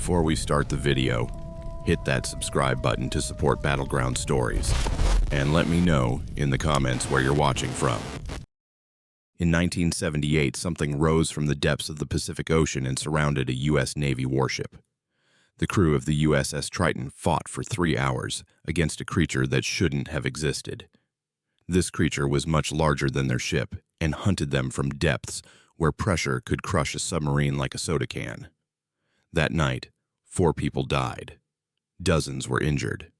Before we start the video, hit that subscribe button to support Battleground Stories, and let me know in the comments where you're watching from. In 1978, something rose from the depths of the Pacific Ocean and surrounded a U.S. Navy warship. The crew of the USS Triton fought for 3 hours against a creature that shouldn't have existed. This creature was much larger than their ship and hunted them from depths where pressure could crush a submarine like a soda can. That night, 4 people died. Dozens were injured.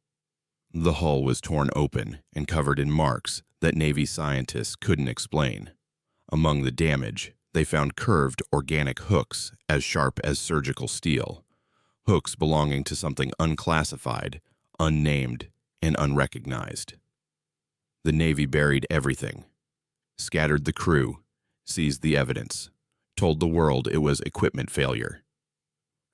The hull was torn open and covered in marks that Navy scientists couldn't explain. Among the damage, they found curved organic hooks as sharp as surgical steel, hooks belonging to something unclassified, unnamed, and unrecognized. The Navy buried everything, scattered the crew, seized the evidence, told the world it was equipment failure.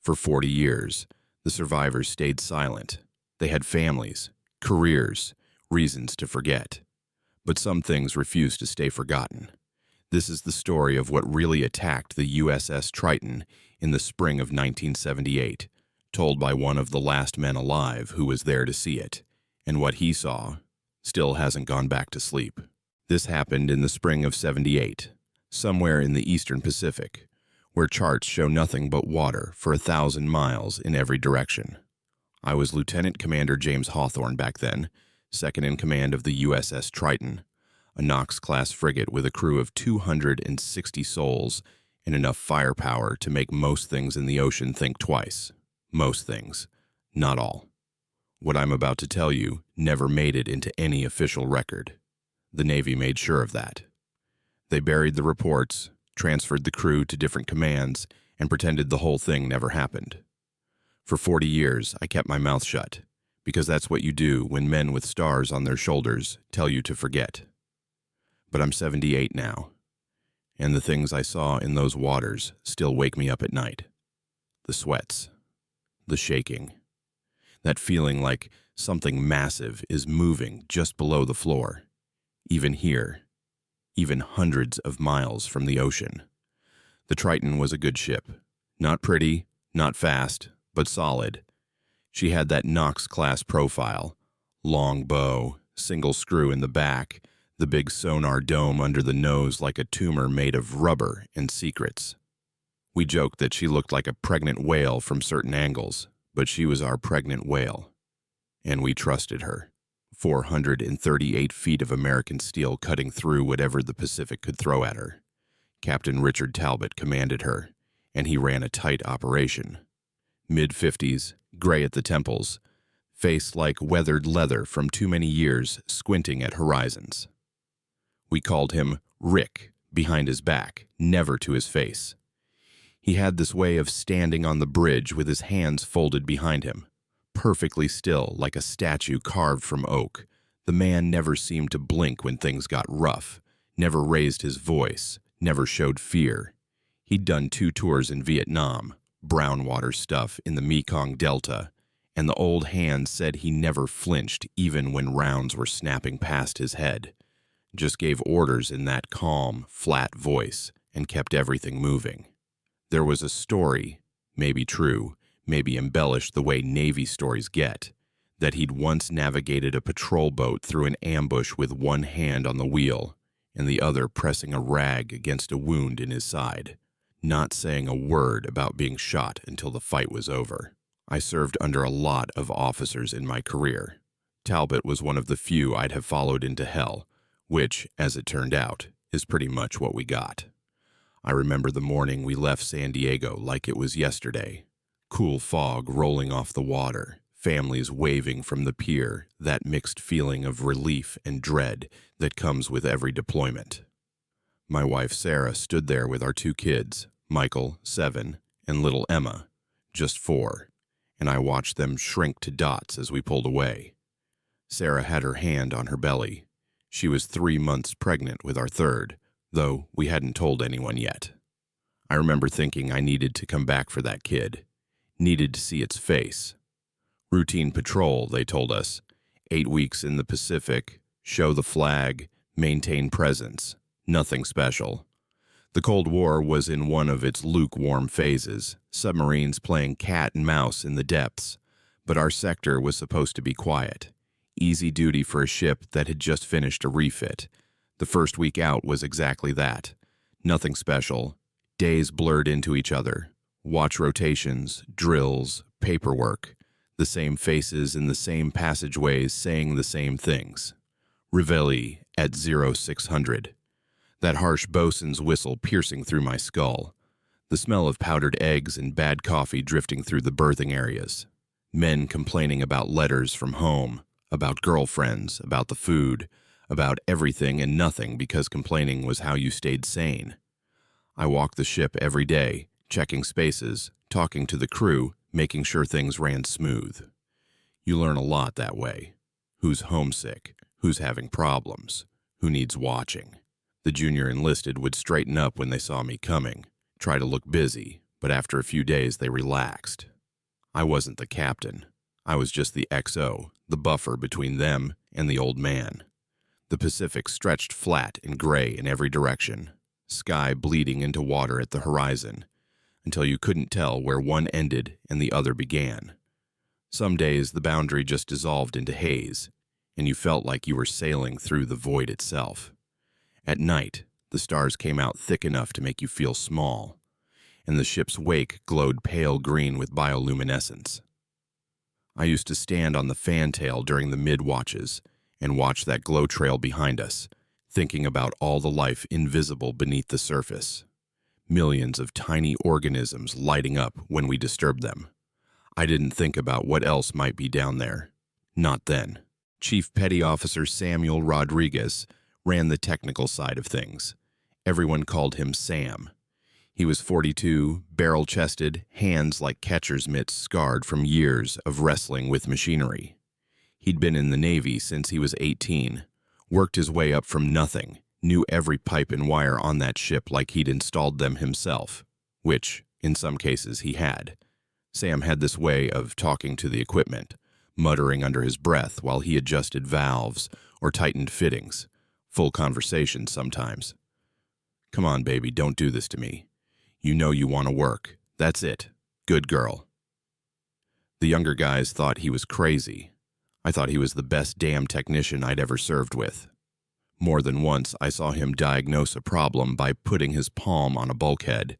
For 40 years, the survivors stayed silent. They had families, careers, reasons to forget. But some things refused to stay forgotten. This is the story of what really attacked the USS Triton in the spring of 1978, told by one of the last men alive who was there to see it, and what he saw still hasn't gone back to sleep. This happened in the spring of '78, somewhere in the eastern Pacific, where charts show nothing but water for 1,000 miles in every direction. I was Lieutenant Commander James Hawthorne back then, second in command of the USS Triton, a Knox-class frigate with a crew of 260 souls and enough firepower to make most things in the ocean think twice. Most things, not all. What I'm about to tell you never made it into any official record. The Navy made sure of that. They buried the reports, transferred the crew to different commands, and pretended the whole thing never happened. For 40 years, I kept my mouth shut, because that's what you do when men with stars on their shoulders tell you to forget. But I'm 78 now, and the things I saw in those waters still wake me up at night. The sweats, the shaking, that feeling like something massive is moving just below the floor, even here, even hundreds of miles from the ocean. The Triton was a good ship. Not pretty, not fast, but solid. She had that Knox-class profile, long bow, single screw in the back, the big sonar dome under the nose like a tumor made of rubber and secrets. We joked that she looked like a pregnant whale from certain angles, but she was our pregnant whale. And we trusted her. 438 feet of American steel cutting through whatever the Pacific could throw at her. Captain Richard Talbot commanded her, and he ran a tight operation. Mid-50s, gray at the temples, face like weathered leather from too many years squinting at horizons. We called him Rick behind his back, never to his face. He had this way of standing on the bridge with his hands folded behind him, perfectly still like a statue carved from oak. The man never seemed to blink when things got rough, never raised his voice, never showed fear. He'd done 2 tours in Vietnam, brown water stuff in the Mekong Delta, and the old hand said he never flinched even when rounds were snapping past his head. Just gave orders in that calm, flat voice and kept everything moving. There was a story, maybe true, maybe embellished the way Navy stories get, that he'd once navigated a patrol boat through an ambush with one hand on the wheel and the other pressing a rag against a wound in his side, not saying a word about being shot until the fight was over. I served under a lot of officers in my career. Talbot was one of the few I'd have followed into hell, which, as it turned out, is pretty much what we got. I remember the morning we left San Diego like it was yesterday. Cool fog rolling off the water, families waving from the pier, that mixed feeling of relief and dread that comes with every deployment. My wife Sarah stood there with our 2 kids, Michael, 7, and little Emma, just 4, and I watched them shrink to dots as we pulled away. Sarah had her hand on her belly. She was 3 months pregnant with our 3rd, though we hadn't told anyone yet. I remember thinking I needed to come back for that kid. Needed to see its face. Routine patrol, they told us. 8 weeks in the Pacific, show the flag, maintain presence. Nothing special. The The Cold War was in one of its lukewarm phases, submarines playing cat and mouse in the depths, but our sector was supposed to be quiet. Easy duty for a ship that had just finished a refit. The first week out was exactly that. Nothing special. Days blurred into each other. Watch rotations, drills, paperwork. The same faces in the same passageways saying the same things. Reveille at 0600. That harsh bosun's whistle piercing through my skull. The smell of powdered eggs and bad coffee drifting through the berthing areas. Men complaining about letters from home, about girlfriends, about the food, about everything and nothing because complaining was how you stayed sane. I walked the ship every day, checking spaces, talking to the crew, making sure things ran smooth. You learn a lot that way. Who's homesick, who's having problems, who needs watching. The junior enlisted would straighten up when they saw me coming, try to look busy, but after a few days they relaxed. I wasn't the captain. I was just the XO, the buffer between them and the old man. The Pacific stretched flat and gray in every direction, sky bleeding into water at the horizon, until you couldn't tell where one ended and the other began. Some days the boundary just dissolved into haze, and you felt like you were sailing through the void itself. At night, the stars came out thick enough to make you feel small, and the ship's wake glowed pale green with bioluminescence. I used to stand on the fantail during the mid-watches and watch that glow trail behind us, thinking about all the life invisible beneath the surface. Millions of tiny organisms lighting up when we disturbed them. I didn't think about what else might be down there. Not then. Chief Petty Officer Samuel Rodriguez ran the technical side of things. Everyone called him Sam. He was 42, barrel-chested, hands like catcher's mitts scarred from years of wrestling with machinery. He'd been in the Navy since he was 18, worked his way up from nothing, knew every pipe and wire on that ship like he'd installed them himself, which, in some cases, he had. Sam had this way of talking to the equipment, muttering under his breath while he adjusted valves or tightened fittings. Full conversation sometimes. "Come on, baby, don't do this to me. You know you want to work. That's it. Good girl." The younger guys thought he was crazy. I thought he was the best damn technician I'd ever served with. More than once, I saw him diagnose a problem by putting his palm on a bulkhead,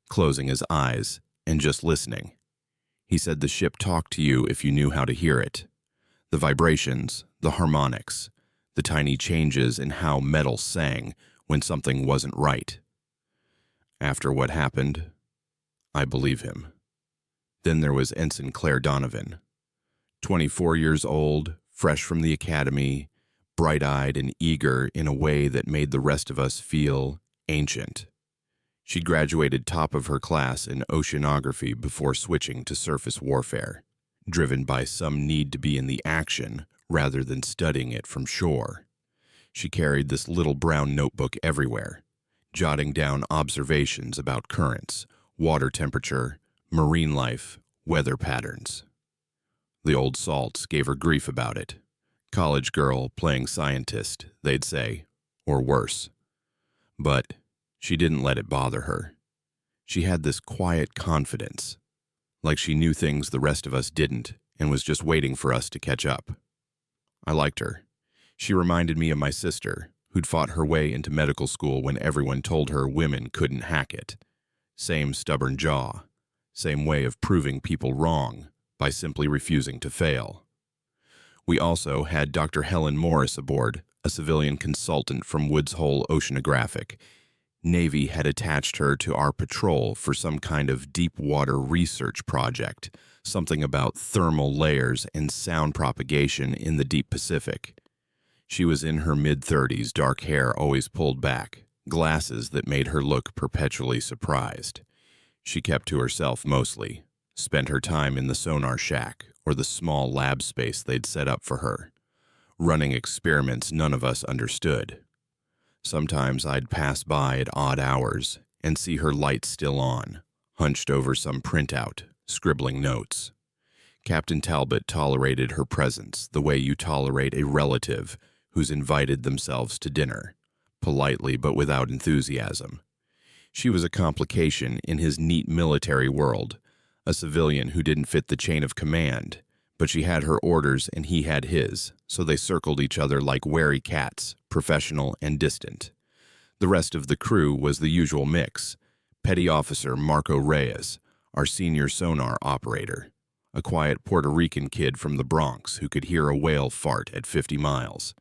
closing his eyes, and just listening. He said the ship talked to you if you knew how to hear it. The vibrations, the harmonics, the tiny changes in how metal sang when something wasn't right. After what happened, I believe him. Then there was Ensign Claire Donovan. 24 years old, fresh from the academy, bright-eyed and eager in a way that made the rest of us feel ancient. She graduated top of her class in oceanography before switching to surface warfare, driven by some need to be in the action rather than studying it from shore. She carried this little brown notebook everywhere, jotting down observations about currents, water temperature, marine life, weather patterns. The old salts gave her grief about it. College girl playing scientist, they'd say, or worse. But she didn't let it bother her. She had this quiet confidence, like she knew things the rest of us didn't and was just waiting for us to catch up. I liked her. She reminded me of my sister, who'd fought her way into medical school when everyone told her women couldn't hack it. Same stubborn jaw, same way of proving people wrong by simply refusing to fail. We also had Dr. Helen Morris aboard, a civilian consultant from Woods Hole Oceanographic. Navy had attached her to our patrol for some kind of deep water research project, something about thermal layers and sound propagation in the deep Pacific. She was in her mid-30s, dark hair always pulled back, glasses that made her look perpetually surprised. She kept to herself mostly, spent her time in the sonar shack or the small lab space they'd set up for her, running experiments none of us understood. Sometimes I'd pass by at odd hours and see her light still on, hunched over some printout, scribbling notes. Captain Talbot tolerated her presence the way you tolerate a relative who's invited themselves to dinner, politely but without enthusiasm. She was a complication in his neat military world, a civilian who didn't fit the chain of command, but she had her orders and he had his, so they circled each other like wary cats, professional and distant. The rest of the crew was the usual mix. Petty Officer Marco Reyes, our senior sonar operator, a quiet Puerto Rican kid from the Bronx who could hear a whale fart at 50 miles.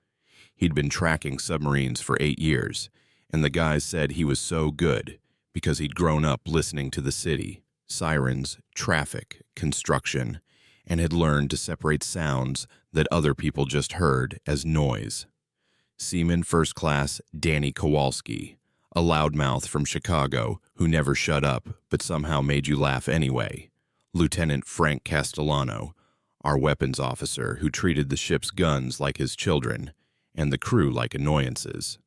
He'd been tracking submarines for 8 years, and the guys said he was so good because he'd grown up listening to the city, sirens, traffic, construction, and had learned to separate sounds that other people just heard as noise. Seaman First Class Danny Kowalski, a loudmouth from Chicago who never shut up but somehow made you laugh anyway. Lieutenant Frank Castellano, our weapons officer who treated the ship's guns like his children and the crew like annoyances.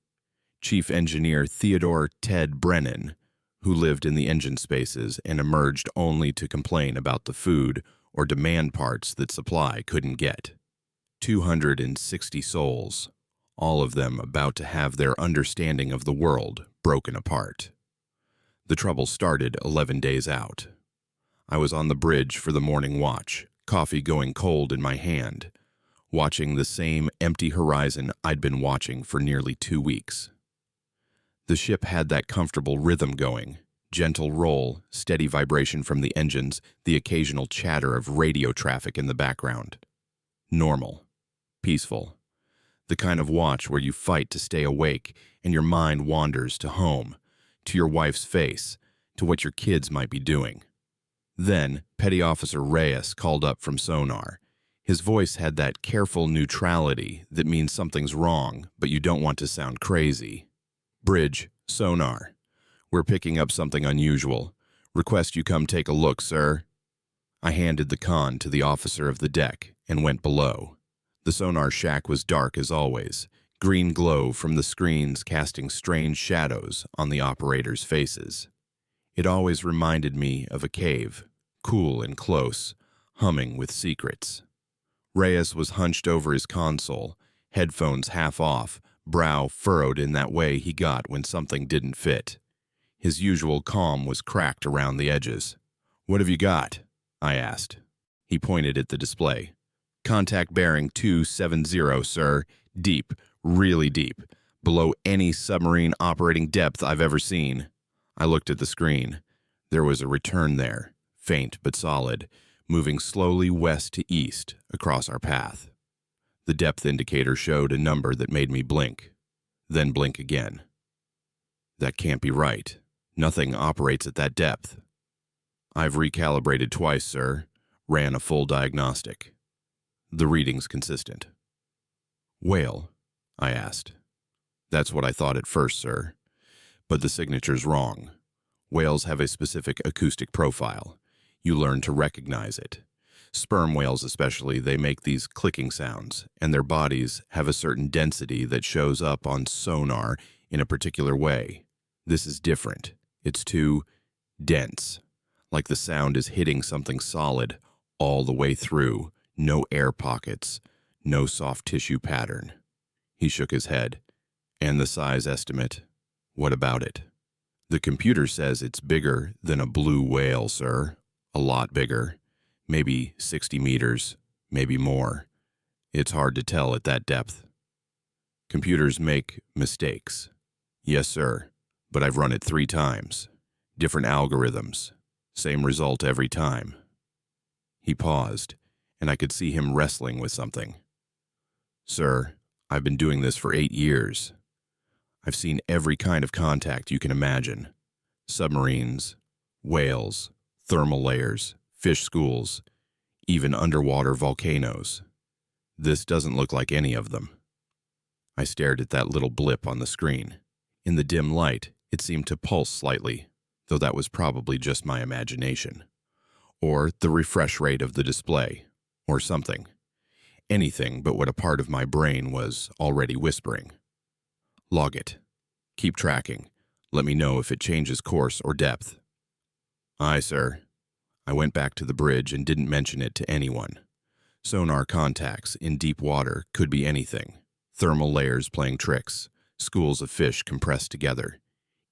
Chief Engineer Theodore Ted Brennan, who lived in the engine spaces and emerged only to complain about the food or demand parts that supply couldn't get. 260 souls, all of them about to have their understanding of the world broken apart. The trouble started 11 days out. I was on the bridge for the morning watch, coffee going cold in my hand, watching the same empty horizon I'd been watching for nearly 2 weeks. The ship had that comfortable rhythm going, gentle roll, steady vibration from the engines, the occasional chatter of radio traffic in the background. Normal. Peaceful. The kind of watch where you fight to stay awake and your mind wanders to home, to your wife's face, to what your kids might be doing. Then, Petty Officer Reyes called up from sonar. His voice had that careful neutrality that means something's wrong, but you don't want to sound crazy. Bridge, sonar. We're picking up something unusual. Request you come take a look, sir. I handed the con to the officer of the deck and went below. The sonar shack was dark as always, green glow from the screens casting strange shadows on the operators' faces. It always reminded me of a cave, cool and close, humming with secrets. Reyes was hunched over his console, headphones half off, brow furrowed in that way he got when something didn't fit. His usual calm was cracked around the edges. "What have you got?" I asked. He pointed at the display. "Contact bearing 270, sir. Deep, really deep. Below any submarine operating depth I've ever seen." I looked at the screen. There was a return there, faint but solid, moving slowly west to east across our path. The depth indicator showed a number that made me blink, then blink again. That can't be right. Nothing operates at that depth. "I've recalibrated twice, sir. Ran a full diagnostic. The reading's consistent." "Whale?" I asked. "That's what I thought at first, sir. But the signature's wrong. Whales have a specific acoustic profile. You learn to recognize it. Sperm whales especially, they make these clicking sounds, and their bodies have a certain density that shows up on sonar in a particular way. This is different. It's too dense, like the sound is hitting something solid all the way through, no air pockets, no soft tissue pattern." He shook his head. "And the size estimate? What about it?" "The computer says it's bigger than a blue whale, sir. A lot bigger. Maybe 60 meters, maybe more. It's hard to tell at that depth." "Computers make mistakes." "Yes, sir, but I've run it 3 times. Different algorithms. Same result every time." He paused, and I could see him wrestling with something. "Sir, I've been doing this for 8 years. I've seen every kind of contact you can imagine. Submarines, whales, thermal layers, fish schools, even underwater volcanoes. This doesn't look like any of them." I stared at that little blip on the screen. In the dim light, it seemed to pulse slightly, though that was probably just my imagination. Or the refresh rate of the display, or something. Anything but what a part of my brain was already whispering. "Log it. Keep tracking. Let me know if it changes course or depth." "Aye, sir." I went back to the bridge and didn't mention it to anyone. Sonar contacts in deep water could be anything. Thermal layers playing tricks, schools of fish compressed together,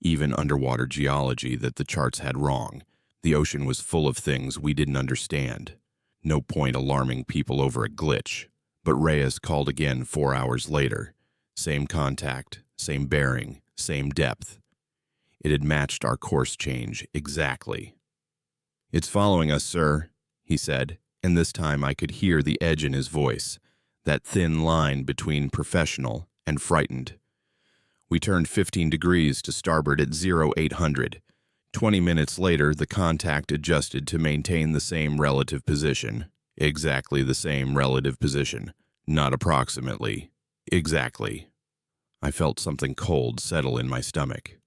even underwater geology that the charts had wrong. The ocean was full of things we didn't understand. No point alarming people over a glitch. But Reyes called again 4 hours later. Same contact, same bearing, same depth. It had matched our course change exactly. "It's following us, sir," he said, and this time I could hear the edge in his voice, that thin line between professional and frightened. We turned 15 degrees to starboard at 0800. 20 minutes later, the contact adjusted to maintain the same relative position. Exactly the same relative position. Not approximately. Exactly. I felt something cold settle in my stomach.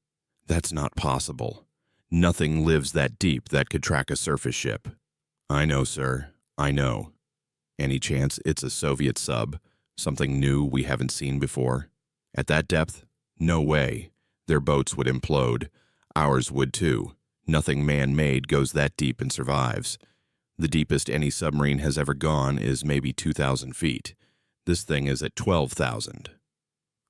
That's not possible. Nothing lives that deep that could track a surface ship. "I know, sir. I know. Any chance it's a Soviet sub? Something new we haven't seen before? At that depth? No way. Their boats would implode. Ours would too. Nothing man-made goes that deep and survives. The deepest any submarine has ever gone is maybe 2,000 feet. This thing is at 12,000.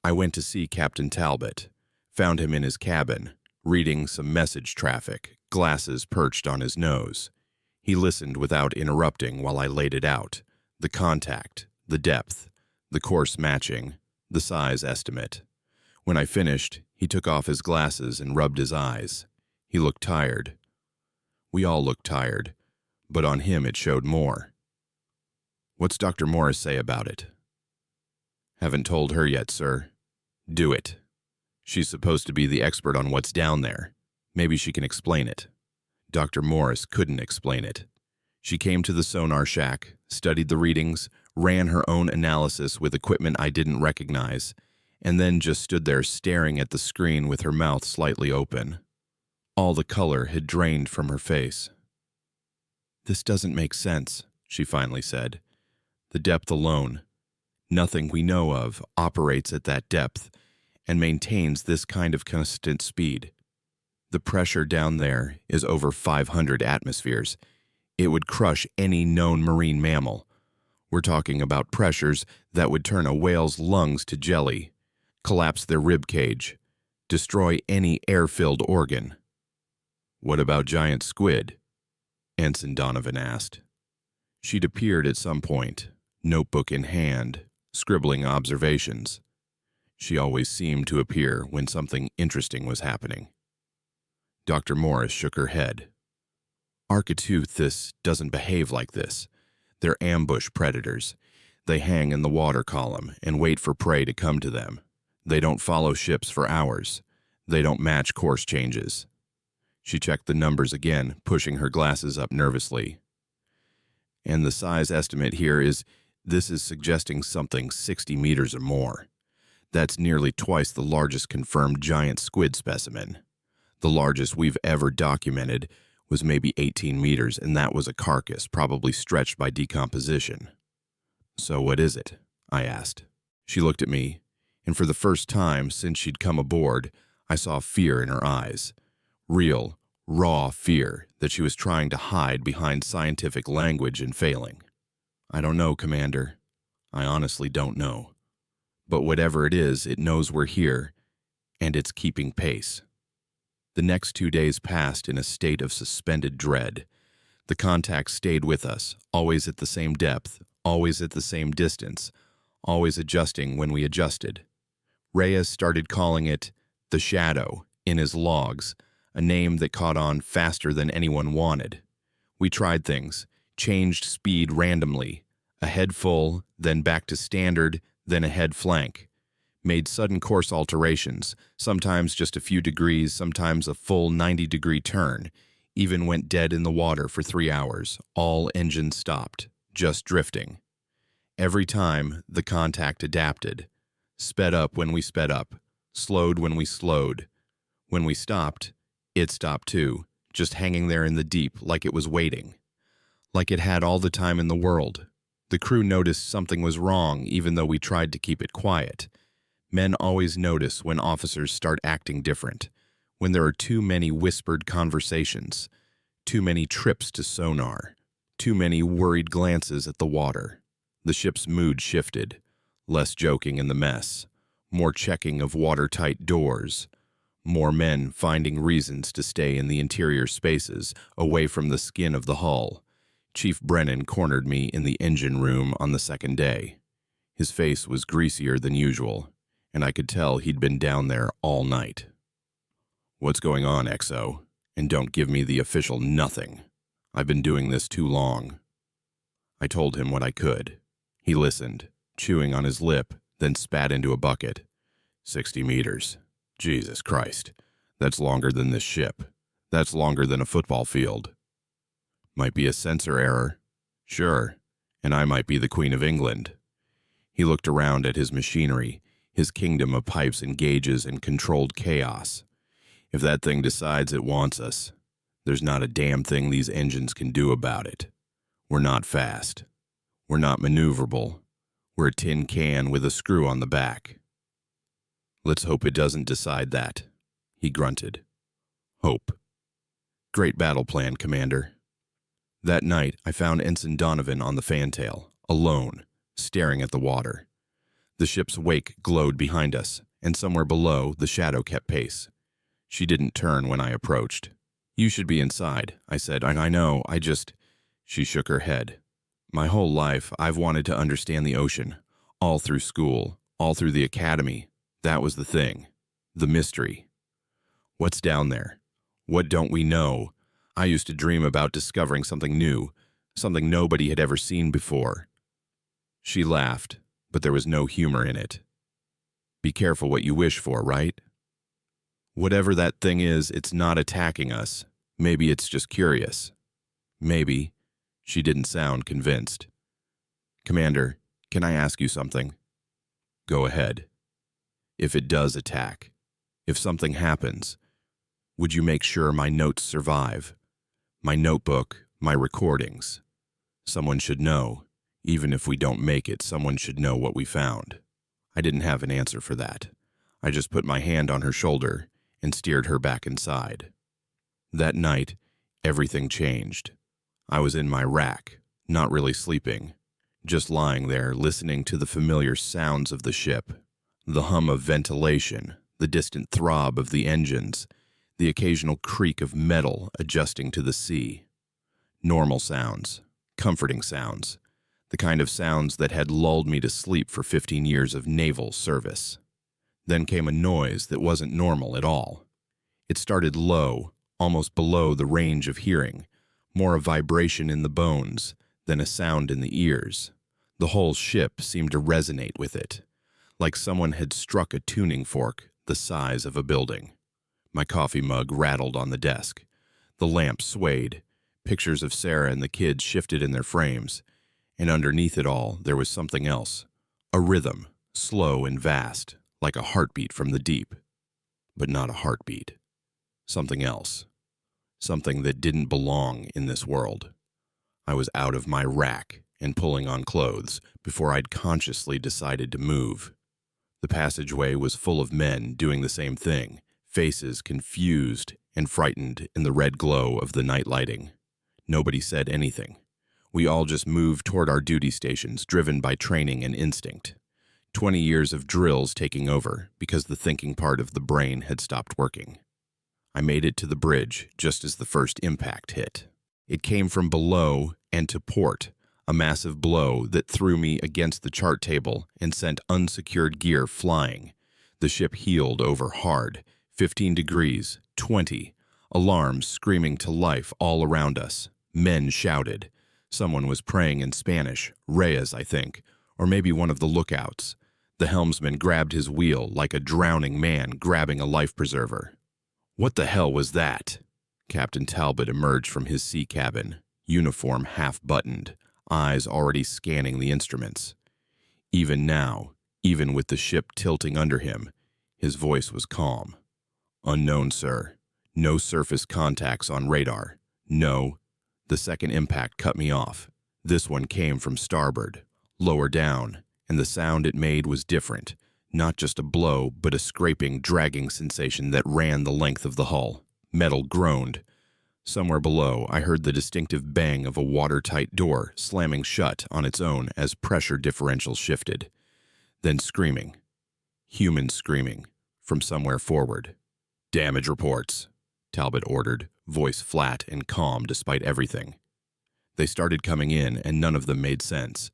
I went to see Captain Talbot. Found him in his cabin, reading some message traffic, glasses perched on his nose. He listened without interrupting while I laid it out. The contact, the depth, the course matching, the size estimate. When I finished, he took off his glasses and rubbed his eyes. He looked tired. We all looked tired, but on him it showed more. "What's Dr. Morris say about it?" "Haven't told her yet, sir." "Do it. She's supposed to be the expert on what's down there. Maybe she can explain it." Dr. Morris couldn't explain it. She came to the sonar shack, studied the readings, ran her own analysis with equipment I didn't recognize, and then just stood there staring at the screen with her mouth slightly open. All the color had drained from her face. "This doesn't make sense," she finally said. "The depth alone. Nothing we know of operates at that depth and maintains this kind of constant speed. The pressure down there is over 500 atmospheres. It would crush any known marine mammal. We're talking about pressures that would turn a whale's lungs to jelly, collapse their rib cage, destroy any air-filled organ." "What about giant squid?" Ensign Donovan asked. She'd appeared at some point, notebook in hand, scribbling observations. She always seemed to appear when something interesting was happening. Dr. Morris shook her head. "Architeuthis doesn't behave like this. They're ambush predators. They hang in the water column and wait for prey to come to them. They don't follow ships for hours. They don't match course changes." She checked the numbers again, pushing her glasses up nervously. "And the size estimate here this is suggesting something 60 meters or more. That's nearly twice the largest confirmed giant squid specimen. The largest we've ever documented was maybe 18 meters, and that was a carcass, probably stretched by decomposition." "So what is it?" I asked. She looked at me, and for the first time since she'd come aboard, I saw fear in her eyes. Real, raw fear that she was trying to hide behind scientific language and failing. "I don't know, Commander. I honestly don't know. But whatever it is, it knows we're here, and it's keeping pace." The next 2 days passed in a state of suspended dread. The contact stayed with us, always at the same depth, always at the same distance, always adjusting when we adjusted. Reyes started calling it the Shadow in his logs, a name that caught on faster than anyone wanted. We tried things, changed speed randomly, a head full, then back to standard, then a head flank. Made sudden course alterations, sometimes just a few degrees, sometimes a full 90-degree turn. Even went dead in the water for 3 hours, all engines stopped, just drifting. Every time, the contact adapted. Sped up when we sped up, slowed when we slowed. When we stopped, it stopped too, just hanging there in the deep like it was waiting. Like it had all the time in the world. The crew noticed something was wrong even though we tried to keep it quiet. Men always notice when officers start acting different, when there are too many whispered conversations, too many trips to sonar, too many worried glances at the water. The ship's mood shifted, less joking in the mess, more checking of watertight doors, More men finding reasons to stay in the interior spaces, away from the skin of the hull. Chief Brennan cornered me in the engine room on the second day. His face was greasier than usual, and I could tell he'd been down there all night. "What's going on, XO? And don't give me the official nothing. I've been doing this too long." I told him what I could. He listened, chewing on his lip, then spat into a bucket. 60 meters. Jesus Christ. That's longer than this ship. That's longer than a football field. Might be a sensor error. Sure. And I might be the Queen of England. He looked around at his machinery, his kingdom of pipes and gauges and controlled chaos. If that thing decides it wants us, there's not a damn thing these engines can do about it. We're not fast. We're not maneuverable. We're a tin can with a screw on the back. Let's hope it doesn't decide that, he grunted. Hope. Great battle plan, Commander. That night, I found Ensign Donovan on the fantail, alone, staring at the water. The ship's wake glowed behind us, and somewhere below, the shadow kept pace. She didn't turn when I approached. "You should be inside," I said. I know, She shook her head. "My whole life, I've wanted to understand the ocean. All through school, all through the academy. That was the thing. The mystery. What's down there? What don't we know? I used to dream about discovering something new, something nobody had ever seen before." She laughed, but there was no humor in it. "Be careful what you wish for, right? Whatever that thing is, it's not attacking us. Maybe it's just curious. Maybe." She didn't sound convinced. "Commander, can I ask you something?" "Go ahead." "If it does attack, if something happens, would you make sure my notes survive? My notebook, my recordings. Someone should know. Even if we don't make it, someone should know what we found." I didn't have an answer for that. I just put my hand on her shoulder and steered her back inside. That night, everything changed. I was in my rack, not really sleeping, just lying there listening to the familiar sounds of the ship, the hum of ventilation, the distant throb of the engines, the occasional creak of metal adjusting to the sea. Normal sounds, comforting sounds, the kind of sounds that had lulled me to sleep for 15 years of naval service. Then came a noise that wasn't normal at all. It started low, almost below the range of hearing, more a vibration in the bones than a sound in the ears. The whole ship seemed to resonate with it, like someone had struck a tuning fork the size of a building. My coffee mug rattled on the desk. The lamp swayed. Pictures of Sarah and the kids shifted in their frames. And underneath it all, there was something else. A rhythm, slow and vast, like a heartbeat from the deep. But not a heartbeat. Something else. Something that didn't belong in this world. I was out of my rack and pulling on clothes before I'd consciously decided to move. The passageway was full of men doing the same thing, faces confused and frightened in the red glow of the night lighting. Nobody said anything. We all just moved toward our duty stations, driven by training and instinct. 20 years of drills taking over because the thinking part of the brain had stopped working. I made it to the bridge just as the first impact hit. It came from below and to port, a massive blow that threw me against the chart table and sent unsecured gear flying. The ship heeled over hard, 15 degrees, 20, alarms screaming to life all around us. Men shouted. Someone was praying in Spanish, Reyes, I think, or maybe one of the lookouts. The helmsman grabbed his wheel like a drowning man grabbing a life preserver. "What the hell was that?" Captain Talbot emerged from his sea cabin, uniform half-buttoned, eyes already scanning the instruments. Even now, even with the ship tilting under him, his voice was calm. "Unknown, sir. No surface contacts on radar. No." The second impact cut me off. This one came from starboard, lower down, and the sound it made was different. Not just a blow, but a scraping, dragging sensation that ran the length of the hull. Metal groaned. Somewhere below, I heard the distinctive bang of a watertight door slamming shut on its own as pressure differentials shifted. Then screaming. Human screaming, from somewhere forward. Damage reports, Talbot ordered, voice flat and calm despite everything. They started coming in, and none of them made sense.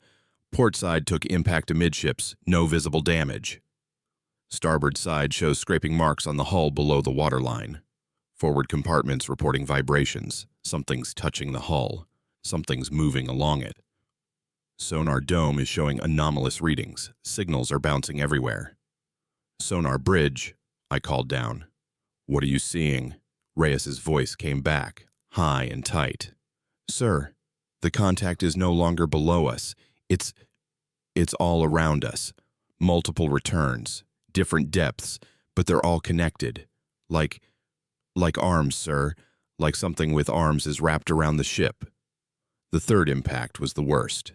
Port side took impact amidships, no visible damage. Starboard side shows scraping marks on the hull below the waterline. Forward compartments reporting vibrations. Something's touching the hull. Something's moving along it. Sonar dome is showing anomalous readings. Signals are bouncing everywhere. Sonar bridge, I called down. What are you seeing? Reyes's voice came back, high and tight. Sir, the contact is no longer below us. It's all around us. Multiple returns, different depths, but they're all connected. Like arms, sir. Like something with arms is wrapped around the ship. The third impact was the worst.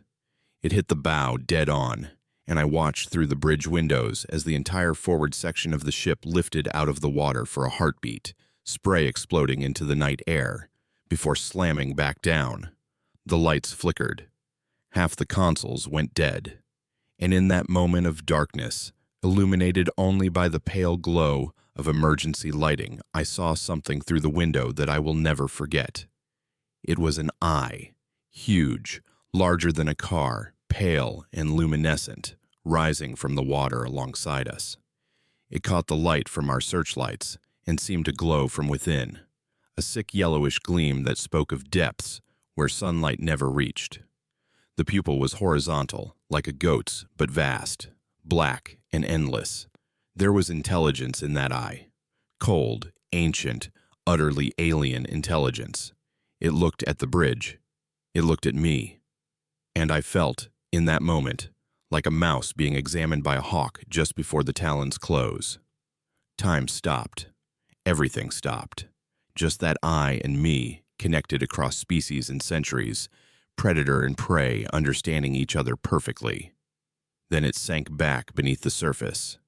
It hit the bow dead on, and I watched through the bridge windows as the entire forward section of the ship lifted out of the water for a heartbeat, spray exploding into the night air, before slamming back down. The lights flickered. Half the consoles went dead. And in that moment of darkness, illuminated only by the pale glow of emergency lighting, I saw something through the window that I will never forget. It was an eye, huge, larger than a car, pale and luminescent, rising from the water alongside us. It caught the light from our searchlights and seemed to glow from within, a sick yellowish gleam that spoke of depths where sunlight never reached. The pupil was horizontal, like a goat's, but vast, black and endless. There was intelligence in that eye. Cold, ancient, utterly alien intelligence. It looked at the bridge. It looked at me. And I felt, in that moment, like a mouse being examined by a hawk just before the talons close. Time stopped. Everything stopped. Just that eye and me, connected across species and centuries, predator and prey understanding each other perfectly. Then it sank back beneath the surface,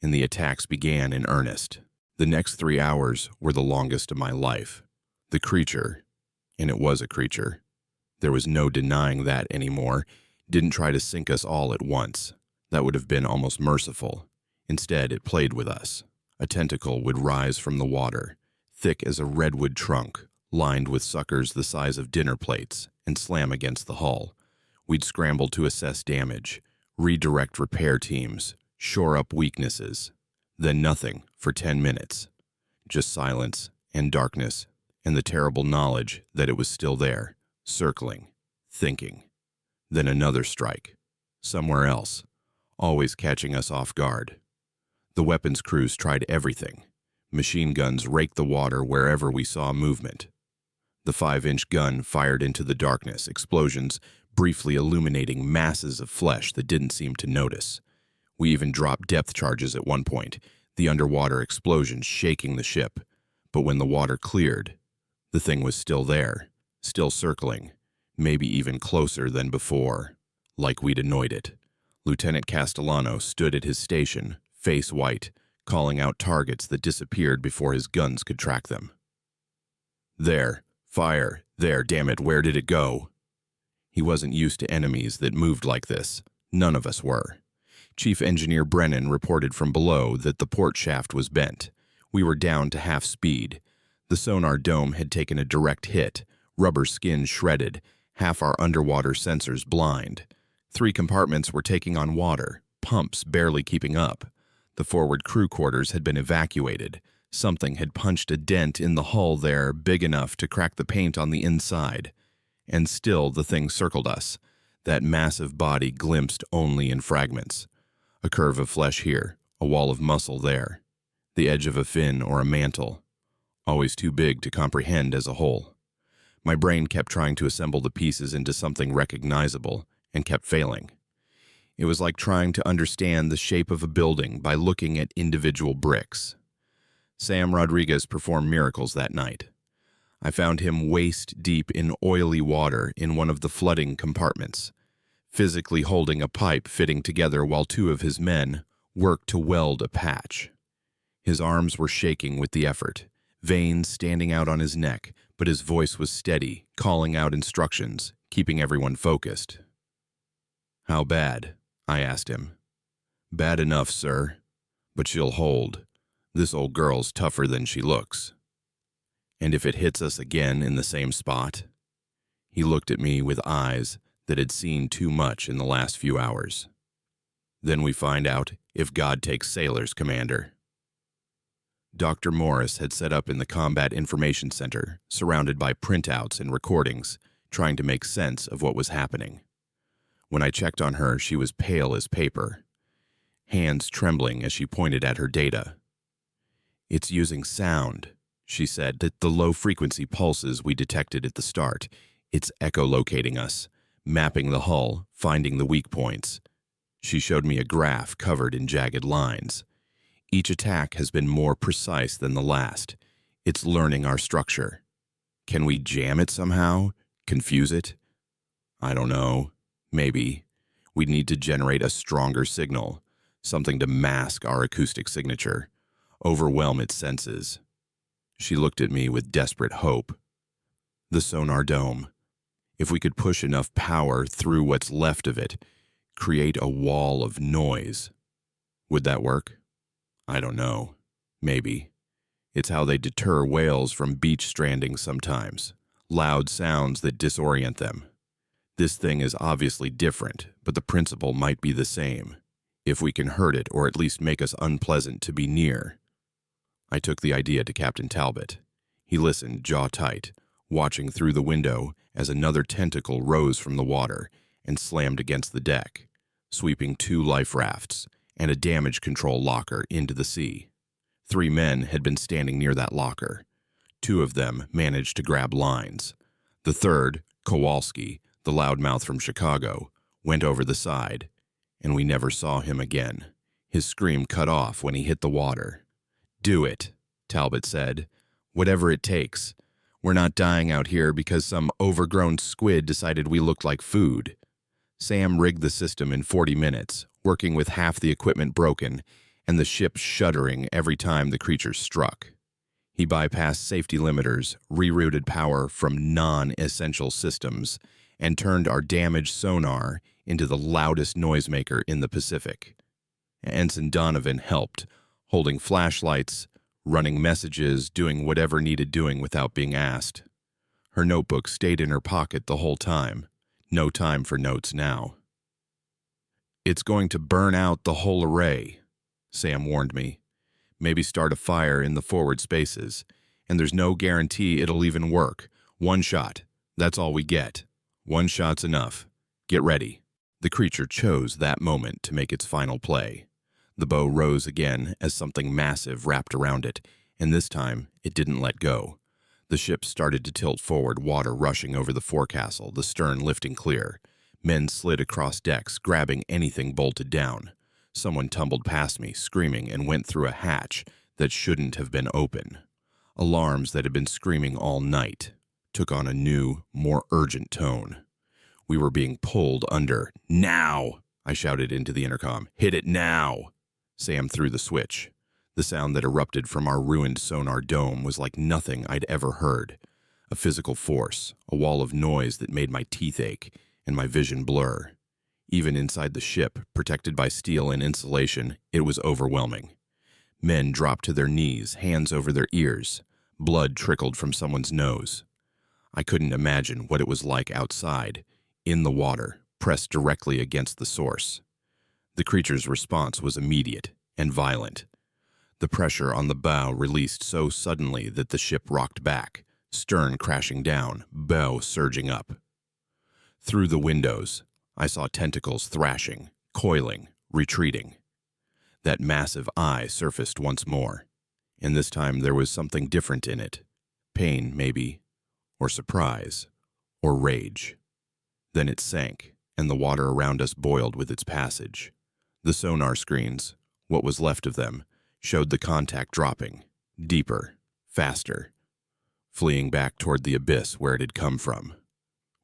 and the attacks began in earnest. The next 3 hours were the longest of my life. The creature, and it was a creature, there was no denying that anymore, didn't try to sink us all at once. That would have been almost merciful. Instead, it played with us. A tentacle would rise from the water, thick as a redwood trunk, lined with suckers the size of dinner plates, and slam against the hull. We'd scramble to assess damage, redirect repair teams, shore up weaknesses. Then nothing for 10 minutes. Just silence and darkness and the terrible knowledge that it was still there, circling, thinking. Then another strike, somewhere else, always catching us off guard. The weapons crews tried everything. Machine guns raked the water wherever we saw movement. The 5-inch gun fired into the darkness, explosions briefly illuminating masses of flesh that didn't seem to notice. We even dropped depth charges at one point, the underwater explosions shaking the ship. But when the water cleared, the thing was still there, still circling, maybe even closer than before, like we'd annoyed it. Lieutenant Castellano stood at his station, face white, calling out targets that disappeared before his guns could track them. There, fire, there, damn it, where did it go? He wasn't used to enemies that moved like this. None of us were. Chief Engineer Brennan reported from below that the port shaft was bent. We were down to half speed. The sonar dome had taken a direct hit, rubber skin shredded, half our underwater sensors blind. 3 compartments were taking on water, pumps barely keeping up. The forward crew quarters had been evacuated. Something had punched a dent in the hull there big enough to crack the paint on the inside. And still the thing circled us, that massive body glimpsed only in fragments. A curve of flesh here, a wall of muscle there, the edge of a fin or a mantle, always too big to comprehend as a whole. My brain kept trying to assemble the pieces into something recognizable and kept failing. It was like trying to understand the shape of a building by looking at individual bricks. Sam Rodriguez performed miracles that night. I found him waist deep in oily water in one of the flooding compartments, physically holding a pipe fitting together while 2 of his men worked to weld a patch. His arms were shaking with the effort, veins standing out on his neck, but his voice was steady, calling out instructions, keeping everyone focused. "How bad?" I asked him. "Bad enough, sir. But she'll hold. This old girl's tougher than she looks. And if it hits us again in the same spot? He looked at me with eyes that had seen too much in the last few hours. Then we find out if God takes sailors, Commander. Dr. Morris had set up in the Combat Information Center, surrounded by printouts and recordings, trying to make sense of what was happening. When I checked on her, she was pale as paper, hands trembling as she pointed at her data. "It's using sound," she said, "that the low-frequency pulses we detected at the start. It's echolocating us, mapping the hull, finding the weak points." She showed me a graph covered in jagged lines. "Each attack has been more precise than the last. It's learning our structure. Can we jam it somehow? Confuse it? I don't know. Maybe. We'd need to generate a stronger signal, something to mask our acoustic signature, overwhelm its senses." She looked at me with desperate hope. "The sonar dome. If we could push enough power through what's left of it, create a wall of noise. Would that work? I don't know. Maybe. It's how they deter whales from beach stranding sometimes. Loud sounds that disorient them. This thing is obviously different, but the principle might be the same. If we can hurt it or at least make us unpleasant to be near." I took the idea to Captain Talbot. He listened, jaw tight, watching through the window as another tentacle rose from the water and slammed against the deck, sweeping 2 life rafts and a damage control locker into the sea. 3 men had been standing near that locker. 2 of them managed to grab lines. The third, Kowalski, the loudmouth from Chicago, went over the side, and we never saw him again. His scream cut off when he hit the water. "Do it," Talbot said. "Whatever it takes. We're not dying out here because some overgrown squid decided we looked like food." Sam rigged the system in 40 minutes, working with half the equipment broken and the ship shuddering every time the creatures struck. He bypassed safety limiters, rerouted power from non-essential systems, and turned our damaged sonar into the loudest noisemaker in the Pacific. Ensign Donovan helped, holding flashlights, running messages, doing whatever needed doing without being asked. Her notebook stayed in her pocket the whole time. No time for notes now. "It's going to burn out the whole array," Sam warned me. "Maybe start a fire in the forward spaces. And there's no guarantee it'll even work. 1 shot. That's all we get. 1 shot's enough. Get ready." The creature chose that moment to make its final play. The bow rose again as something massive wrapped around it, and this time it didn't let go. The ship started to tilt forward, water rushing over the forecastle, the stern lifting clear. Men slid across decks, grabbing anything bolted down. Someone tumbled past me, screaming, and went through a hatch that shouldn't have been open. Alarms that had been screaming all night took on a new, more urgent tone. We were being pulled under. "Now!" I shouted into the intercom. "Hit it now!" Sam threw the switch. The sound that erupted from our ruined sonar dome was like nothing I'd ever heard. A physical force, a wall of noise that made my teeth ache and my vision blur. Even inside the ship, protected by steel and insulation, it was overwhelming. Men dropped to their knees, hands over their ears. Blood trickled from someone's nose. I couldn't imagine what it was like outside, in the water, pressed directly against the source. The creature's response was immediate and violent. The pressure on the bow released so suddenly that the ship rocked back, stern crashing down, bow surging up. Through the windows, I saw tentacles thrashing, coiling, retreating. That massive eye surfaced once more, and this time there was something different in it. Pain, maybe, or surprise, or rage. Then it sank, and the water around us boiled with its passage. The sonar screens, what was left of them, showed the contact dropping, deeper, faster, fleeing back toward the abyss where it had come from.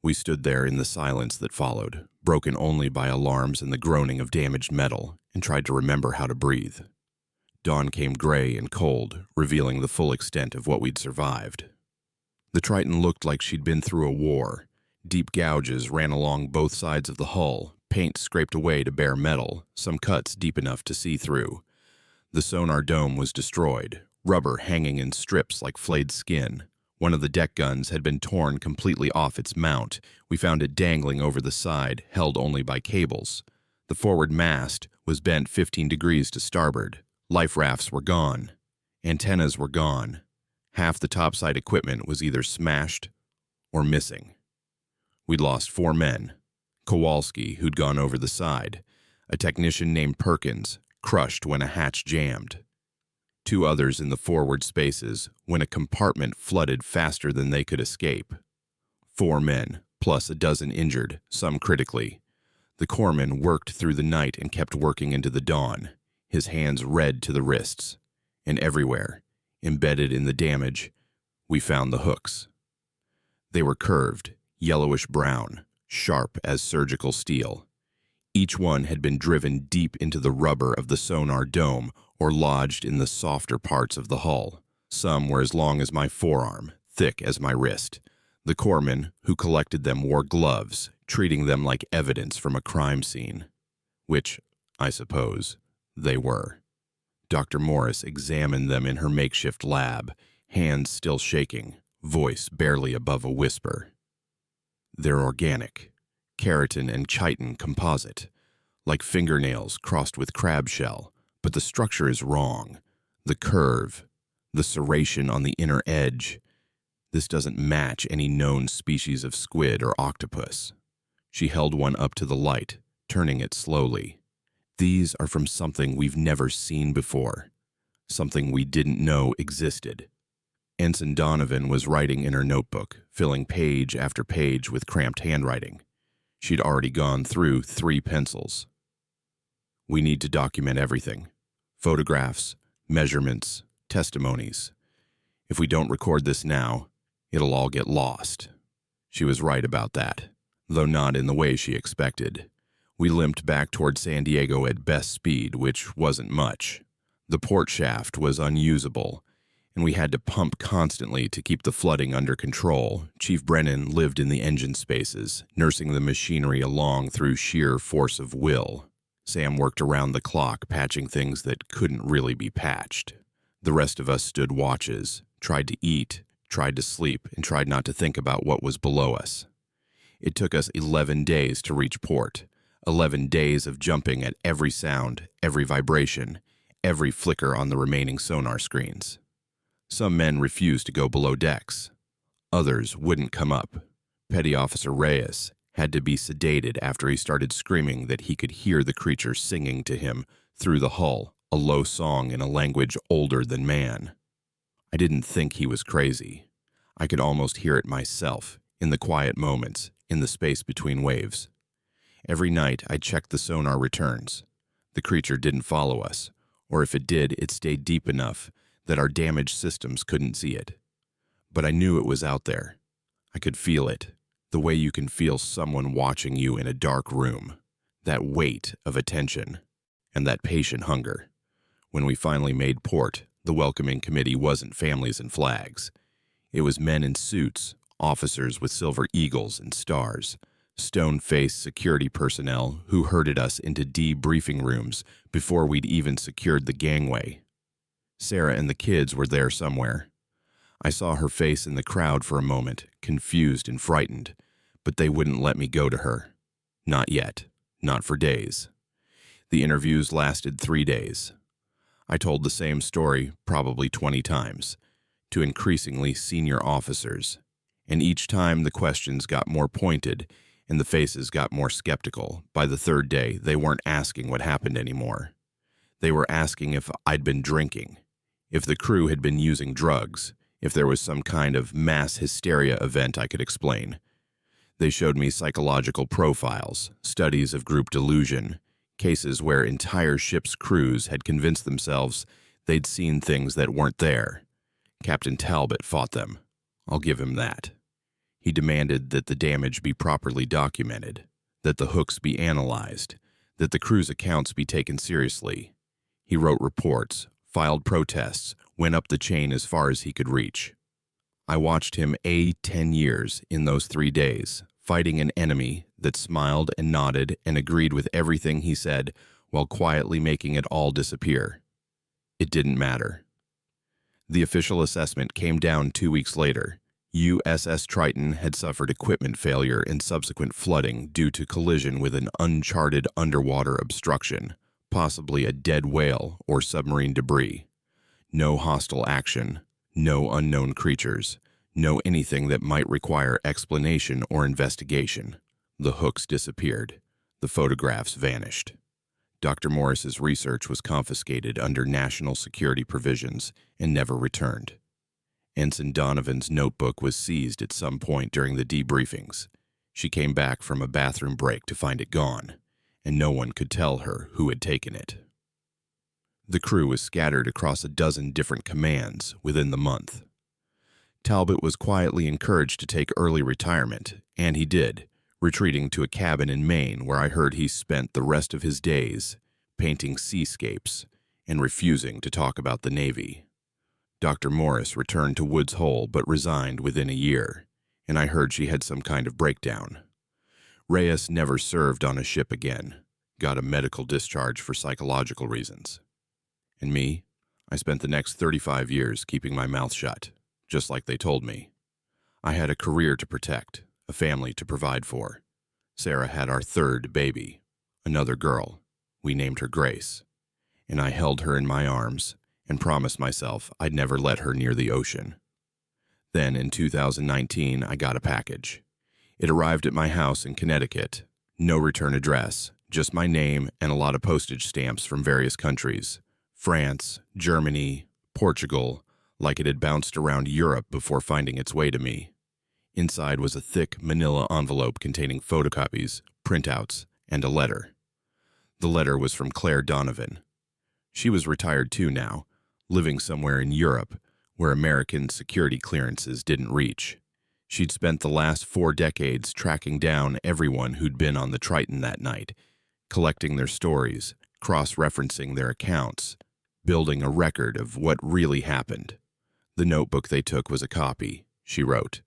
We stood there in the silence that followed, broken only by alarms and the groaning of damaged metal, and tried to remember how to breathe. Dawn came gray and cold, revealing the full extent of what we'd survived. The Triton looked like she'd been through a war. Deep gouges ran along both sides of the hull, paint scraped away to bare metal, some cuts deep enough to see through. The sonar dome was destroyed, rubber hanging in strips like flayed skin. One of the deck guns had been torn completely off its mount. We found it dangling over the side, held only by cables. The forward mast was bent 15 degrees to starboard. Life rafts were gone. Antennas were gone. Half the topside equipment was either smashed or missing. We'd lost 4 men. Kowalski, who'd gone over the side. A technician named Perkins, crushed when a hatch jammed. 2 others in the forward spaces when a compartment flooded faster than they could escape. 4 men, plus a dozen injured, some critically. The corpsman worked through the night and kept working into the dawn, his hands red to the wrists. And everywhere, embedded in the damage, we found the hooks. They were curved, yellowish-brown, sharp as surgical steel. Each one had been driven deep into the rubber of the sonar dome or lodged in the softer parts of the hull. Some were as long as my forearm, thick as my wrist. The corpsman who collected them wore gloves, treating them like evidence from a crime scene. Which, I suppose, they were. Dr. Morris examined them in her makeshift lab, hands still shaking, voice barely above a whisper. They're organic, keratin and chitin composite, like fingernails crossed with crab shell, but the structure is wrong. The curve, the serration on the inner edge. This doesn't match any known species of squid or octopus. She held one up to the light, turning it slowly. These are from something we've never seen before, something we didn't know existed. Ensign Donovan was writing in her notebook, filling page after page with cramped handwriting. She'd already gone through 3 pencils. We need to document everything. Photographs, measurements, testimonies. If we don't record this now, it'll all get lost. She was right about that, though not in the way she expected. We limped back toward San Diego at best speed, which wasn't much. The port shaft was unusable, and we had to pump constantly to keep the flooding under control. Chief Brennan lived in the engine spaces, nursing the machinery along through sheer force of will. Sam worked around the clock, patching things that couldn't really be patched. The rest of us stood watches, tried to eat, tried to sleep, and tried not to think about what was below us. It took us 11 days to reach port. 11 days of jumping at every sound, every vibration, every flicker on the remaining sonar screens. Some men refused to go below decks. Others wouldn't come up. Petty Officer Reyes had to be sedated after he started screaming that he could hear the creature singing to him through the hull, a low song in a language older than man. I didn't think he was crazy. I could almost hear it myself, in the quiet moments, in the space between waves. Every night I checked the sonar returns. The creature didn't follow us, or if it did, it stayed deep enough that our damaged systems couldn't see it. But I knew it was out there. I could feel it, the way you can feel someone watching you in a dark room. That weight of attention, and that patient hunger. When we finally made port, the welcoming committee wasn't families and flags. It was men in suits, officers with silver eagles and stars, stone-faced security personnel who herded us into debriefing rooms before we'd even secured the gangway. Sarah and the kids were there somewhere. I saw her face in the crowd for a moment, confused and frightened, but they wouldn't let me go to her. Not yet. Not for days. The interviews lasted 3 days. I told the same story probably 20 times, to increasingly senior officers, and each time the questions got more pointed and the faces got more skeptical. By the 3rd day, they weren't asking what happened anymore. They were asking if I'd been drinking, if the crew had been using drugs, if there was some kind of mass hysteria event I could explain. They showed me psychological profiles, studies of group delusion, cases where entire ship's crews had convinced themselves they'd seen things that weren't there. Captain Talbot fought them. I'll give him that. He demanded that the damage be properly documented, that the hooks be analyzed, that the crew's accounts be taken seriously. He wrote reports, filed protests, went up the chain as far as he could reach. I watched him 10 years in those 3 days, fighting an enemy that smiled and nodded and agreed with everything he said while quietly making it all disappear. It didn't matter. The official assessment came down 2 weeks later. USS Triton had suffered equipment failure and subsequent flooding due to collision with an uncharted underwater obstruction, possibly a dead whale or submarine debris. No hostile action, no unknown creatures, no anything that might require explanation or investigation. The hooks disappeared. The photographs vanished. Dr. Morris's research was confiscated under national security provisions and never returned. Ensign Donovan's notebook was seized at some point during the debriefings. She came back from a bathroom break to find it gone, and no one could tell her who had taken it. The crew was scattered across a dozen different commands within the month. Talbot was quietly encouraged to take early retirement, and he did, retreating to a cabin in Maine where I heard he spent the rest of his days painting seascapes and refusing to talk about the Navy. Dr. Morris returned to Woods Hole but resigned within a year, and I heard she had some kind of breakdown. Reyes never served on a ship again, got a medical discharge for psychological reasons. And me, I spent the next 35 years keeping my mouth shut, just like they told me. I had a career to protect, a family to provide for. Sarah had our third baby, another girl. We named her Grace, and I held her in my arms and promised myself I'd never let her near the ocean. Then in 2019, I got a package. It arrived at my house in Connecticut. No return address, just my name and a lot of postage stamps from various countries. France, Germany, Portugal, like it had bounced around Europe before finding its way to me. Inside was a thick manila envelope containing photocopies, printouts, and a letter. The letter was from Claire Donovan. She was retired too now, living somewhere in Europe where American security clearances didn't reach. She'd spent the last 4 decades tracking down everyone who'd been on the Triton that night, collecting their stories, cross-referencing their accounts, building a record of what really happened. The notebook they took was a copy, she wrote.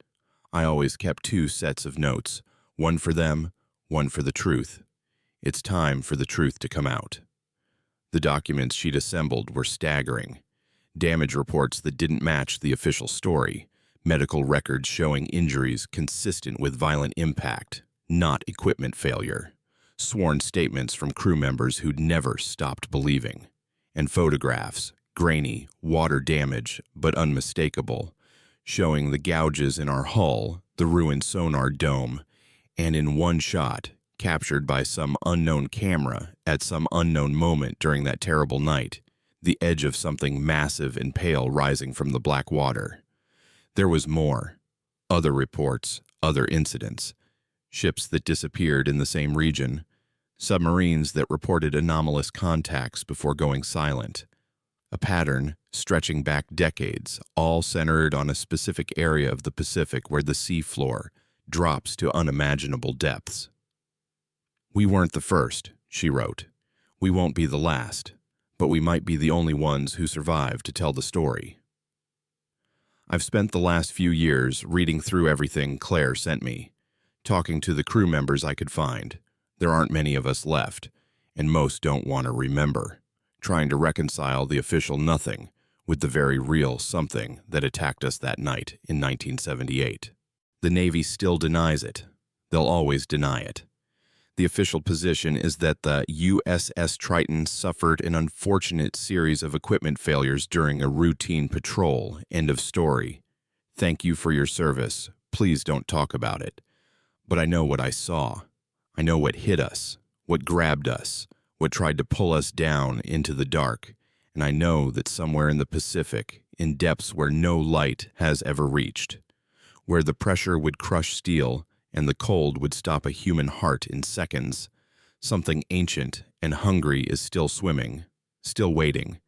I always kept 2 sets of notes, one for them, one for the truth. It's time for the truth to come out. The documents she'd assembled were staggering. Damage reports that didn't match the official story, medical records showing injuries consistent with violent impact, not equipment failure, sworn statements from crew members who'd never stopped believing, and photographs, grainy, water damage, but unmistakable, showing the gouges in our hull, the ruined sonar dome, and in one shot, captured by some unknown camera at some unknown moment during that terrible night, the edge of something massive and pale rising from the black water. There was more. Other reports, other incidents. Ships that disappeared in the same region. Submarines that reported anomalous contacts before going silent. A pattern stretching back decades, all centered on a specific area of the Pacific where the seafloor drops to unimaginable depths. We weren't the first, she wrote. We won't be the last, but we might be the only ones who survive to tell the story. I've spent the last few years reading through everything Claire sent me, talking to the crew members I could find. There aren't many of us left, and most don't want to remember, trying to reconcile the official nothing with the very real something that attacked us that night in 1978. The Navy still denies it. They'll always deny it. The official position is that the USS Triton suffered an unfortunate series of equipment failures during a routine patrol. End of story. Thank you for your service. Please don't talk about it. But I know what I saw. I know what hit us, what grabbed us, what tried to pull us down into the dark. And I know that somewhere in the Pacific, in depths where no light has ever reached, where the pressure would crush steel and the cold would stop a human heart in seconds, something ancient and hungry is still swimming, still waiting,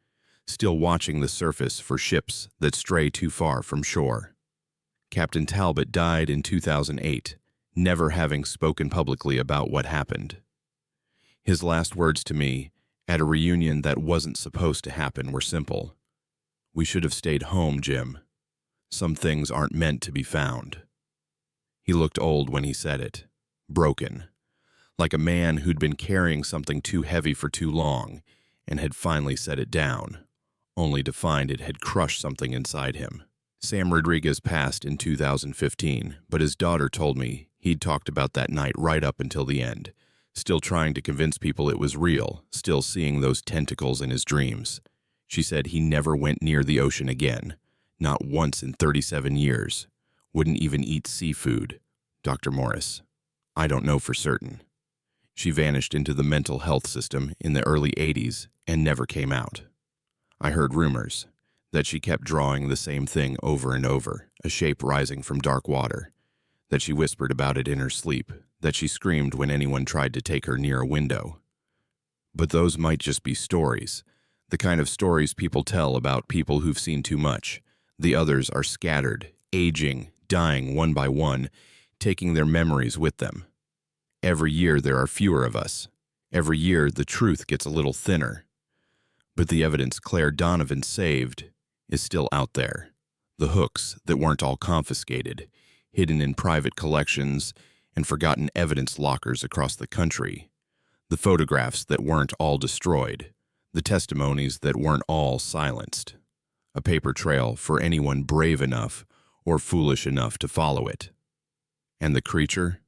still watching the surface for ships that stray too far from shore. Captain Talbot died in 2008, never having spoken publicly about what happened. His last words to me, at a reunion that wasn't supposed to happen, were simple. We should have stayed home, Jim. Some things aren't meant to be found. He looked old when he said it, broken, like a man who'd been carrying something too heavy for too long and had finally set it down, only to find it had crushed something inside him. Sam Rodriguez passed in 2015, but his daughter told me he'd talked about that night right up until the end, still trying to convince people it was real, still seeing those tentacles in his dreams. She said he never went near the ocean again, not once in 37 years, wouldn't even eat seafood. Dr. Morris, I don't know for certain. She vanished into the mental health system in the early 80s and never came out. I heard rumors that she kept drawing the same thing over and over, a shape rising from dark water, that she whispered about it in her sleep, that she screamed when anyone tried to take her near a window. But those might just be stories, the kind of stories people tell about people who've seen too much. The others are scattered, aging, dying one by one, taking their memories with them. Every year there are fewer of us. Every year the truth gets a little thinner. But the evidence Claire Donovan saved is still out there. The hooks that weren't all confiscated, hidden in private collections and forgotten evidence lockers across the country. The photographs that weren't all destroyed. The testimonies that weren't all silenced. A paper trail for anyone brave enough or foolish enough to follow it. And the creature?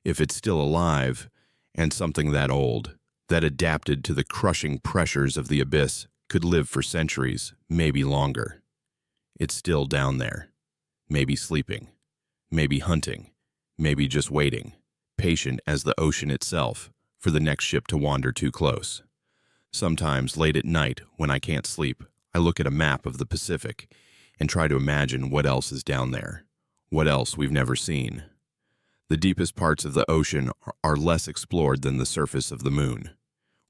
If it's still alive, and something that old, that adapted to the crushing pressures of the abyss, could live for centuries, maybe longer. It's still down there. Maybe sleeping. Maybe hunting. Maybe just waiting, patient as the ocean itself, for the next ship to wander too close. Sometimes, late at night, when I can't sleep, I look at a map of the Pacific and try to imagine what else is down there, what else we've never seen. The deepest parts of the ocean are less explored than the surface of the moon.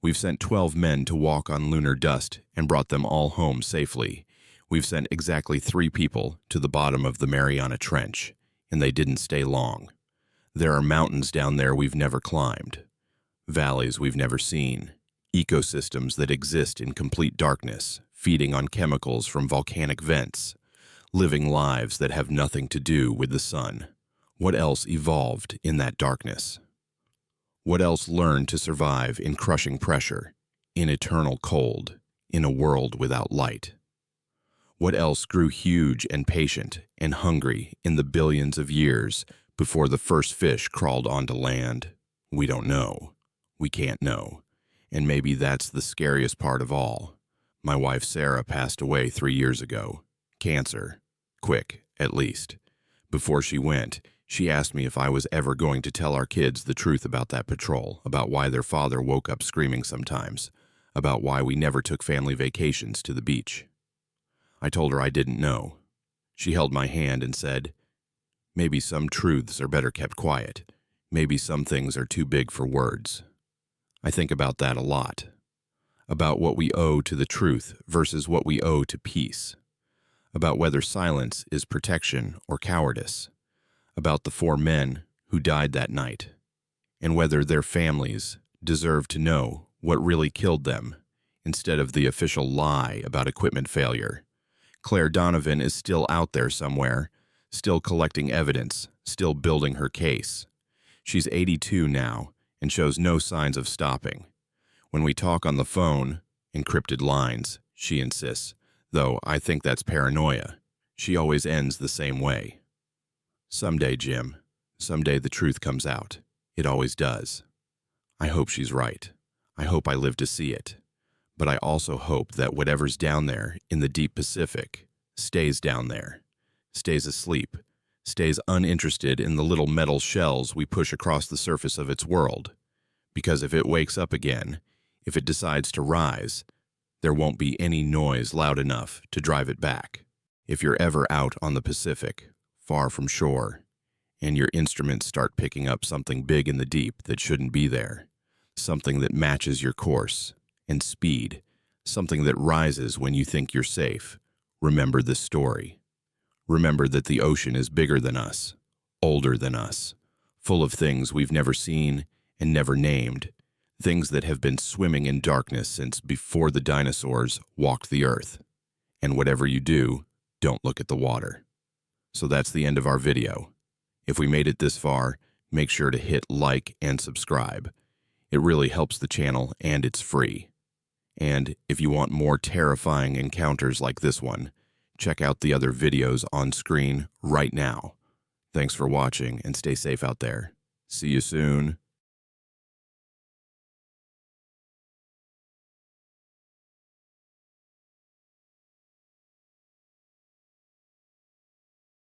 We've sent 12 men to walk on lunar dust and brought them all home safely. We've sent exactly 3 people to the bottom of the Mariana Trench, and they didn't stay long. There are mountains down there we've never climbed, valleys we've never seen, ecosystems that exist in complete darkness, feeding on chemicals from volcanic vents, living lives that have nothing to do with the sun. What else evolved in that darkness? What else learned to survive in crushing pressure, in eternal cold, in a world without light? What else grew huge and patient and hungry in the billions of years before the first fish crawled onto land? We don't know. We can't know. And maybe that's the scariest part of all. My wife Sarah passed away 3 years ago. Cancer. Quick, at least. Before she went, she asked me if I was ever going to tell our kids the truth about that patrol, about why their father woke up screaming sometimes, about why we never took family vacations to the beach. I told her I didn't know. She held my hand and said, "Maybe some truths are better kept quiet. Maybe some things are too big for words." I think about that a lot. About what we owe to the truth versus what we owe to peace. About whether silence is protection or cowardice. About the 4 men who died that night, and whether their families deserve to know what really killed them instead of the official lie about equipment failure. Claire Donovan is still out there somewhere, still collecting evidence, still building her case. She's 82 now and shows no signs of stopping. When we talk on the phone, encrypted lines, she insists, though I think that's paranoia. She always ends the same way. Someday, Jim, someday the truth comes out. It always does. I hope she's right. I hope I live to see it. But I also hope that whatever's down there in the deep Pacific stays down there, stays asleep, stays uninterested in the little metal shells we push across the surface of its world. Because if it wakes up again, if it decides to rise, there won't be any noise loud enough to drive it back. If you're ever out on the Pacific, far from shore, and your instruments start picking up something big in the deep that shouldn't be there, something that matches your course and speed, something that rises when you think you're safe, remember this story. Remember that the ocean is bigger than us, older than us, full of things we've never seen and never named, things that have been swimming in darkness since before the dinosaurs walked the earth. And whatever you do, don't look at the water. So that's the end of our video. If we made it this far, make sure to hit like and subscribe. It really helps the channel and it's free. And if you want more terrifying encounters like this one, check out the other videos on screen right now. Thanks for watching and stay safe out there. See you soon.